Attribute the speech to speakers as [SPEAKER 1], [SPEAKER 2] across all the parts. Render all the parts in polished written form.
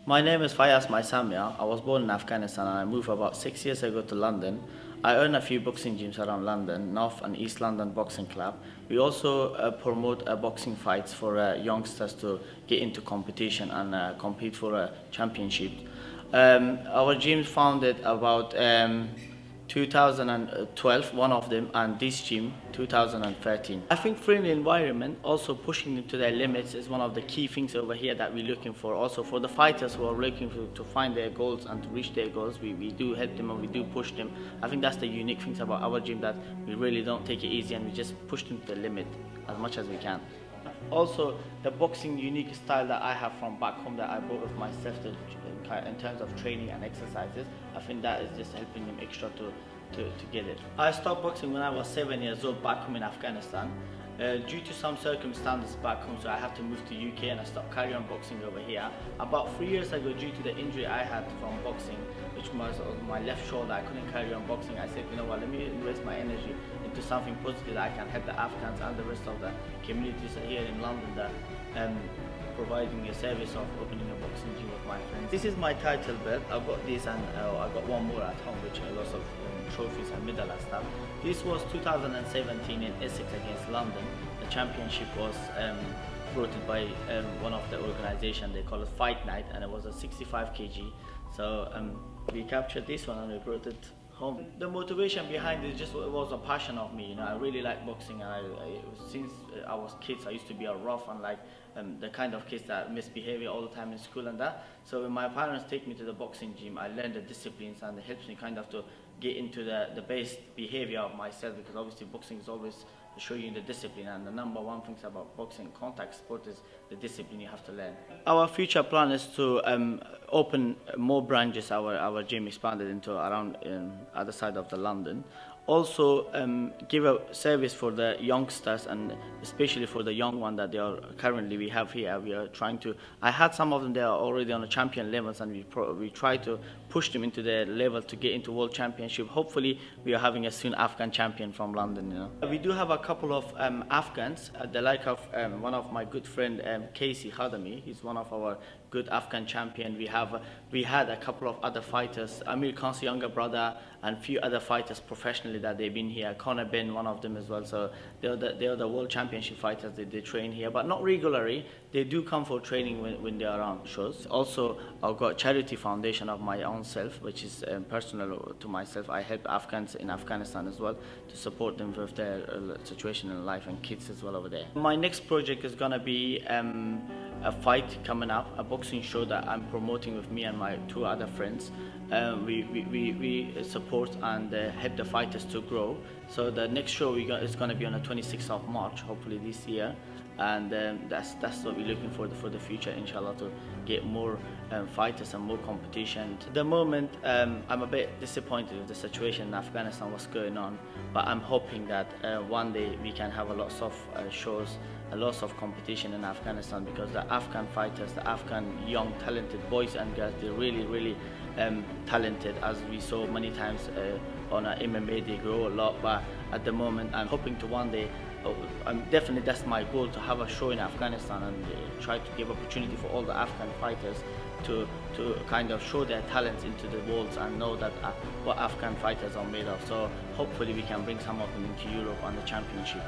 [SPEAKER 1] My name is Fayaz Maisamia. I was born in Afghanistan and I moved about 6 years ago to London. I own a few boxing gyms around London, North and East London Boxing Club. We also promote boxing fights for youngsters to get into competition and compete for a championship. Our gym founded about 2012, one of them, and this gym 2013. I think friendly environment, also pushing them to their limits, is one of the key things over here that we're looking for. Also for the fighters who are looking to find their goals and to reach their goals, we do help them and we do push them. I think that's the unique things about our gym, that we really don't take it easy and we just push them to the limit as much as we can. Also, the boxing unique style that I have from back home that I brought with myself in terms of training and exercises, I think that is just helping them extra to get it. I stopped boxing when I was 7 years old back home in Afghanistan. Due to some circumstances back home, so I had to move to UK and I stopped carrying on boxing over here. About 3 years ago, due to the injury I had from boxing, which was on my left shoulder, I couldn't carry on boxing. I said, you know what, let me invest my energy into something positive that I can help the Afghans and the rest of the communities here in London that providing a service of opening a boxing gym with my friends. This is my title belt. I've got this and I got one more at home, which are lots of trophies and medal and stuff. This was 2017 in Essex against London. The championship was brought by one of the organisations, they call it Fight Night, and it was a 65 kg. So we captured this one and we brought it home. The motivation behind it just was a passion of me. You know, I really like boxing, and since I was kids, I used to be a rough and like the kind of kids that misbehaving all the time in school and that. So when my parents take me to the boxing gym, I learned the disciplines and it helps me kind of to get into the base behavior of myself, because obviously boxing is always show you the discipline, and the number one things about boxing contact sport is the discipline you have to learn. Our future plan is to open more branches. Our gym expanded into around other side of the London. Also give a service for the youngsters, and especially for the young one that they are currently we have here. We are trying to, I had some of them, they are already on the champion levels, and we try to push them into their level to get into world championship. Hopefully we are having a soon Afghan champion from London, you know. We do have a couple of Afghans, the like of one of my good friend Casey Khadami. He's one of our good Afghan champion. We had a couple of other fighters, Amir Khan's younger brother, and few other fighters professionally that they've been here. Connor Ben, one of them as well. So they are the world championship fighters. They train here, but not regularly. They do come for training when they are around shows. Also, I've got charity foundation of my own self, which is personal to myself. I help Afghans in Afghanistan as well to support them with their situation in life, and kids as well over there. My next project is gonna be a fight coming up, a boxing show that I'm promoting with me and my two other friends. We support and help the fighters to grow. So the next show is going to be on the 26th of March, hopefully this year, and that's what we're looking for the future, inshallah, to get more fighters and more competition. At the moment, I'm a bit disappointed with the situation in Afghanistan, what's going on, but I'm hoping that one day we can have a lots of shows, a lot of competition in Afghanistan, because the Afghan fighters, the Afghan young talented boys and girls, they're really talented, as we saw many times on MMA. They grow a lot, but at the moment I'm hoping to one day, definitely that's my goal, to have a show in Afghanistan and try to give opportunity for all the Afghan fighters to kind of show their talents into the world and know that what Afghan fighters are made of. So hopefully we can bring some of them into Europe on the championship.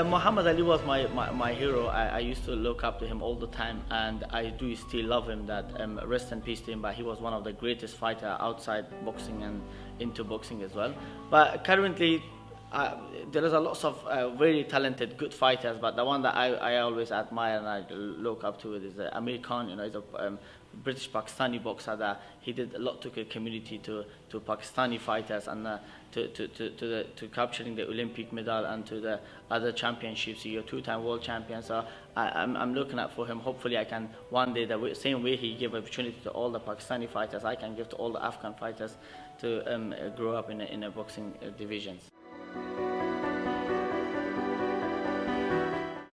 [SPEAKER 1] Muhammad Ali was my hero. I used to look up to him all the time, and I do still love him. That rest in peace to him, but he was one of the greatest fighter outside boxing and into boxing as well. But currently there is a lot of very talented, good fighters, but the one that I always admire and I look up to is Amir Khan. You know, he's a British Pakistani boxer that he did a lot to the community, to Pakistani fighters, and to capturing the Olympic medal and to the other championships. He's a two-time world champion. So I'm looking out for him. Hopefully I can one day, the same way he gave opportunity to all the Pakistani fighters, I can give to all the Afghan fighters to grow up in a boxing divisions.